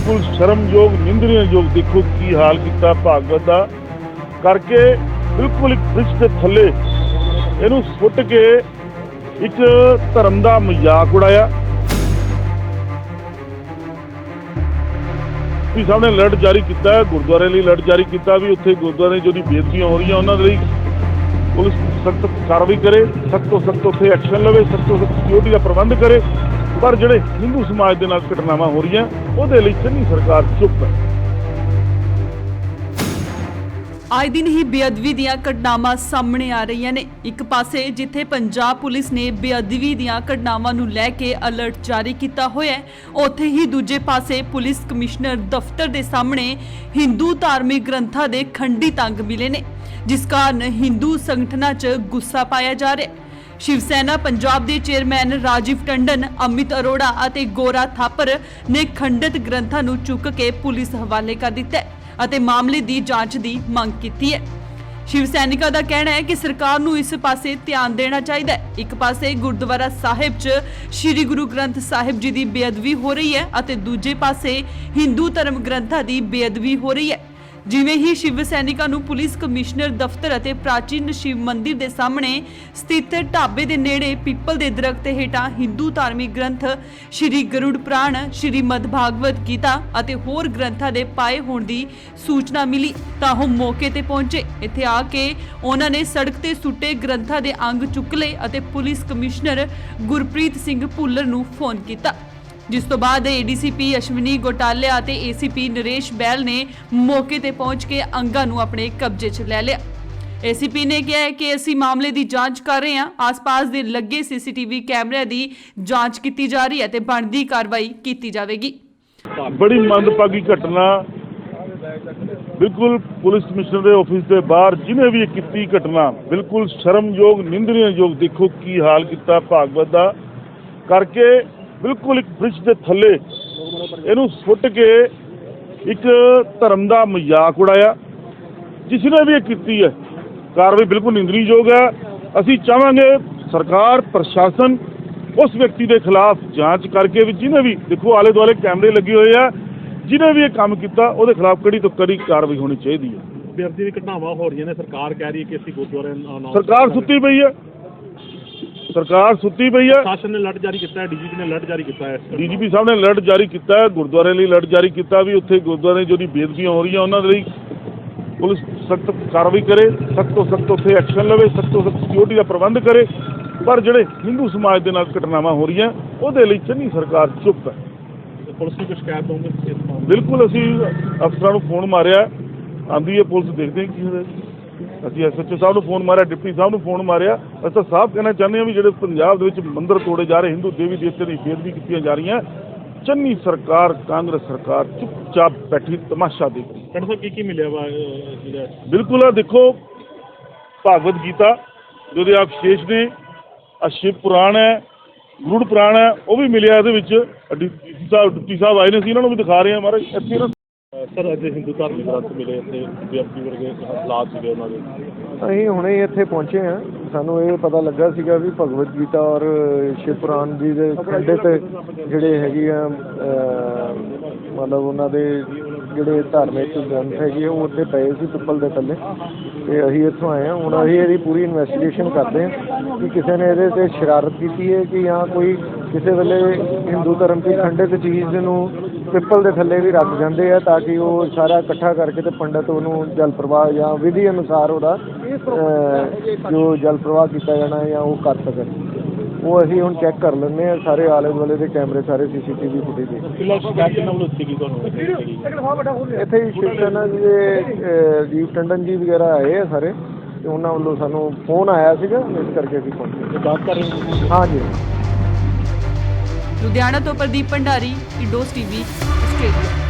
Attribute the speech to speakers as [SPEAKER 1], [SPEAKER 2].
[SPEAKER 1] बिल्कुल शर्मयोग निंदनीययोग। देखो की हाल किया भागवत का करके बिल्कुल एक ब्रिज के थले इनू सुट के एक धर्म का मजाक उड़ाया। साहब ने अलर्ट जारी किया, गुरुद्वारे लिए अलर्ट जारी किया भी उत्थे गुरुद्वारे जो बेदबियां हो रही उन्होंने पुलिस सख्त कार्रवाई करे, सख्त तो सख्त उत्थे एक्शन लवे, सख्त तो सख्त सिक्योरिटी का प्रबंध करे। पर ਜਿਹੜੇ ਹਿੰਦੂ ਸਮਾਜ ਦੇ ਨਾਲ ਘਟਨਾਵਾਂ ਹੋ ਰਹੀਆਂ ਉਹਦੇ ਲਈ ਚੰਨੀ ਸਰਕਾਰ ਚੁੱਪ ਹੈ।
[SPEAKER 2] ਆਏ ਦਿਨ ਹੀ ਬੇਅਦਬੀ ਦੀਆਂ ਘਟਨਾਵਾਂ ਸਾਹਮਣੇ ਆ ਰਹੀਆਂ ਨੇ। ਇੱਕ ਪਾਸੇ ਜਿੱਥੇ ਪੰਜਾਬ ਪੁਲਿਸ ਨੇ ਬੇਅਦਬੀ ਦੀਆਂ ਘਟਨਾਵਾਂ ਨੂੰ ਲੈ ਕੇ ਅਲਰਟ ਜਾਰੀ ਕੀਤਾ ਹੋਇਆ ਹੈ, ਉੱਥੇ ਹੀ ਦੂਜੇ ਪਾਸੇ ਪੁਲਿਸ ਕਮਿਸ਼ਨਰ ਦਫ਼ਤਰ ਦੇ ਸਾਹਮਣੇ ਹਿੰਦੂ ਧਾਰਮਿਕ ਗ੍ਰੰਥਾਂ ਦੇ ਖੰਡਿਤ ਅੰਗ ਮਿਲੇ ਨੇ, ਜਿਸ ਕਾਰਨ ਹਿੰਦੂ ਸੰਗਠਨਾਂ 'ਚ ਗੁੱਸਾ ਪਾਇਆ ਜਾ ਰਿਹਾ ਹੈ। शिव सेना पंजाब के चेयरमैन राजीव टंडन, अमित अरोड़ा और गोरा थापर ने खंडित ग्रंथों को चुक के पुलिस हवाले कर दिता है और मामले की जांच की मांग की है। शिव सैनिकों का कहना है कि सरकार को इस पासे ध्यान देना चाहिए। एक पासे गुरुद्वारा साहिब च श्री गुरु ग्रंथ साहिब जी की बेअदबी हो रही है और दूजे पासे हिंदू धर्म ग्रंथों की बेअदबी हो रही है। जिवें ही शिव सैनिकों को पुलिस कमिश्नर दफ्तर और प्राचीन शिव मंदिर के सामने स्थित ढाबे के नेड़े पीपल के दरख्त हेठां हिंदू धार्मिक ग्रंथ श्री गरुड़ पुराण, श्रीमद भागवत गीता और होर ग्रंथों के पाए होने की सूचना मिली तो वो मौके पर पहुंचे। इत्थे आके उन्होंने सड़क ते सुट्टे ग्रंथों के अंग चुक ले और पुलिस कमिश्नर गुरप्रीत सिंह भुल्लर नूं फोन किया, जिस तो बाद एडीसीपी अश्विनी घोटालिया ते एसीपी नरेश बैल ने मौके ते पहुंच के अंगां नूं अपने कब्जे च लै लिया। एसीपी ने कहा है कि असीं मामले की जांच कर रहे हैं, आस-पास दे लगे सीसीटीवी कैमरे की जांच की जा रही है ते बनदी कार्रवाई की जाएगी।
[SPEAKER 1] बड़ी मंदभागी घटना बिल्कुल पुलिस कमिश्नर के ऑफिस के बाहर जिन्हें भी की घटना बिल्कुल शर्मयोग निंदनीययोग। देखो की हाल किया भागवत का करके बिल्कुल एक ब्रिज के थले इनू सुट के एक धर्म का मजाक उड़ाया। जिसने भी की है कार्रवाई बिल्कुल निंदनीयोग है। असी चाहांगे सरकार प्रशासन उस व्यक्ति के खिलाफ जांच करके भी जिन्हें भी देखो आले दुआले कैमरे लगे हुए हैं, जिन्हें भी ये काम किया उसके खिलाफ कड़ी तो कड़ी कार्रवाई होनी चाहिए है।
[SPEAKER 3] बेअदबी की घटनावां हो रही ने, सरकार कह रही है कि असीं गुरुद्वारे
[SPEAKER 1] सरकार सुत्ती पई है, सरकार सुत्ती पई है।
[SPEAKER 3] शासन ने अलर्ट जारी किया है, डीजीपी ने अलर्ट जारी किया है,
[SPEAKER 1] डीजीपी साहब ने अलर्ट जारी किया है, गुरुद्वारे लिए अलर्ट जारी किया भी उत्थे गुरुद्वारे जो बेदबियां हो रही उन्होंने पुलिस सख्त कार्रवाई करे, सख्त तो सख्त उत्थे एक्शन लवे, सख्त तो सख्त सिक्योरिटी का प्रबंध करे। पर ਜਿਹੜੇ हिंदू समाज के नाल घटनावां हो रही ਉਹਦੇ ਲਈ ਚੰਨੀ ਸਰਕਾਰ ਚੁੱਪ है।
[SPEAKER 3] पुलिस की शिकायत होंगे
[SPEAKER 1] बिल्कुल असी अफसरां ਨੂੰ फोन मारिया, आंदी है पुलिस, देखते हैं की होता। ਅਸੀਂ ਐਸਐਚਓ ਸਾਹਿਬ ਨੂੰ ਫੋਨ ਮਾਰਿਆ, ਡਿਪਟੀ ਸਾਹਿਬ ਨੂੰ ਫੋਨ ਮਾਰਿਆ। ਅਸੀਂ ਤਾਂ ਸਾਫ਼ ਕਹਿਣਾ ਚਾਹੁੰਦੇ ਹਾਂ ਵੀ ਜਿਹੜੇ ਪੰਜਾਬ ਦੇ ਵਿੱਚ ਮੰਦਰ ਤੋੜੇ ਜਾ ਰਹੇ, ਹਿੰਦੂ ਦੇਵੀ ਦੇਵਤਿਆਂ ਦੀ ਬੇਅਦਬੀ ਕੀਤੀਆਂ ਜਾ ਰਹੀਆਂ, ਚੰਨੀ ਸਰਕਾਰ ਕਾਂਗਰਸ ਸਰਕਾਰ ਚੁੱਪਚਾਪ ਬੈਠੀ ਤਮਾਸ਼ਾ ਦੇਖ ਰਹੀ।
[SPEAKER 3] ਡਾਕਟਰ ਸਾਹਿਬ ਕੀ ਮਿਲਿਆ ਵਾ?
[SPEAKER 1] ਬਿਲਕੁਲ ਆ ਦੇਖੋ ਭਾਗਵਤ ਗੀਤਾ ਜਿਹਦੇ ਆ ਵਿਸ਼ੇਸ਼ ਨੇ, ਆ ਸ਼ਿਵ ਪੁਰਾਣ ਹੈ, ਗਰੁੜ ਪੁਰਾਣ ਹੈ, ਉਹ ਵੀ ਮਿਲਿਆ ਇਹਦੇ ਵਿੱਚ। ਡਿਪਟੀ ਸਾਹਿਬ ਆਏ ਨੇ, ਅਸੀਂ ਇਹਨਾਂ ਨੂੰ ਵੀ ਦਿਖਾ ਰਹੇ ਹਾਂ ਮਹਾਰਾਜ ਇੱਥੇ ਨਾ।
[SPEAKER 3] ਸਰ ਅੱਜ ਹਿੰਦੂ ਧਾਰਮਿਕ ਗ੍ਰੰਥ ਮਿਲੇ ਇੱਥੇ, ਬੇਅਦਬੀ ਵਰਗੇ ਹਾਲਾਤ ਸੀਗੇ ਉਹਨਾਂ ਦੇ।
[SPEAKER 4] ਅਸੀਂ ਹੁਣੇ ਇੱਥੇ ਪਹੁੰਚੇ ਹਾਂ, ਸਾਨੂੰ ਇਹ ਪਤਾ ਲੱਗਾ ਸੀਗਾ ਵੀ ਭਗਵਤ ਗੀਤਾ ਔਰ ਸ਼ਿਵ ਪੁਰਾਣ ਜੀ ਦੇ ਖੰਡਿਤ ਜਿਹੜੇ ਹੈਗੇ ਆ ਮਤਲਬ ਉਹਨਾਂ ਦੇ ਜਿਹੜੇ ਧਾਰਮਿਕ ਗ੍ਰੰਥ ਹੈਗੇ ਉਹ ਉੱਥੇ ਪਏ ਸੀ ਪਿੱਪਲ ਦੇ ਥੱਲੇ, ਤੇ ਅਸੀਂ ਇੱਥੋਂ ਆਏ ਹਾਂ। ਹੁਣ ਅਸੀਂ ਇਹਦੀ ਪੂਰੀ ਇਨਵੈਸਟੀਗੇਸ਼ਨ ਕਰਦੇ ਹਾਂ ਕਿ ਕਿਸੇ ਨੇ ਇਹਦੇ 'ਤੇ ਸ਼ਰਾਰਤ ਕੀਤੀ ਹੈ ਕਿ ਜਾਂ ਕੋਈ ਕਿਸੇ ਵੇਲੇ ਹਿੰਦੂ ਧਰਮ ਦੀ ਖੰਡਿਤ ਚੀਜ਼ ਨੂੰ ਪਿੱਪਲ ਦੇ ਥੱਲੇ ਵੀ ਰੱਖ ਜਾਂਦੇ ਆ ਤਾਂ ਕਿ ਉਹ ਸਾਰਾ ਇਕੱਠਾ ਕਰਕੇ ਤੇ ਪੰਡਤ ਉਹਨੂੰ ਜਲ ਪ੍ਰਵਾਹ ਜਾਂ ਵਿਧੀ ਅਨੁਸਾਰ ਉਹਦਾ ਜੋ ਜਲ ਪ੍ਰਵਾਹ ਕੀਤਾ ਜਾਣਾ ਜਾਂ ਉਹ ਕਰ ਸਕਣ। ਉਹ ਅਸੀਂ ਹੁਣ ਚੈੱਕ ਕਰ ਲੈਂਦੇ ਹਾਂ ਸਾਰੇ ਆਲੇ ਦੁਆਲੇ ਦੇ ਕੈਮਰੇ, ਸਾਰੇ ਸੀਸੀਟੀਵੀ ਫੁਟੇਜ। ਇੱਥੇ ਸ਼ਿਵ ਸੈਨਾ ਜੀ ਦੇ ਰਾਜੀਵ ਟੰਡਨ ਜੀ ਵਗੈਰਾ ਆਏ ਆ ਸਾਰੇ, ਤੇ ਉਹਨਾਂ ਵੱਲੋਂ ਸਾਨੂੰ ਫੋਨ ਆਇਆ ਸੀਗਾ, ਇਸ ਕਰਕੇ ਅਸੀਂ ਪਹੁੰਚੇ।
[SPEAKER 3] ਬਾਤ ਕਰ ਰਹੇ ਹਾਂ।
[SPEAKER 4] ਹਾਂ ਜੀ।
[SPEAKER 2] ਲੁਧਿਆਣਾ ਤੋਂ ਪ੍ਰਦੀਪ ਭੰਡਾਰੀ, ਇੰਡੋਸ ਟੀਵੀ, ਆਸਟ੍ਰੇਲੀਆ।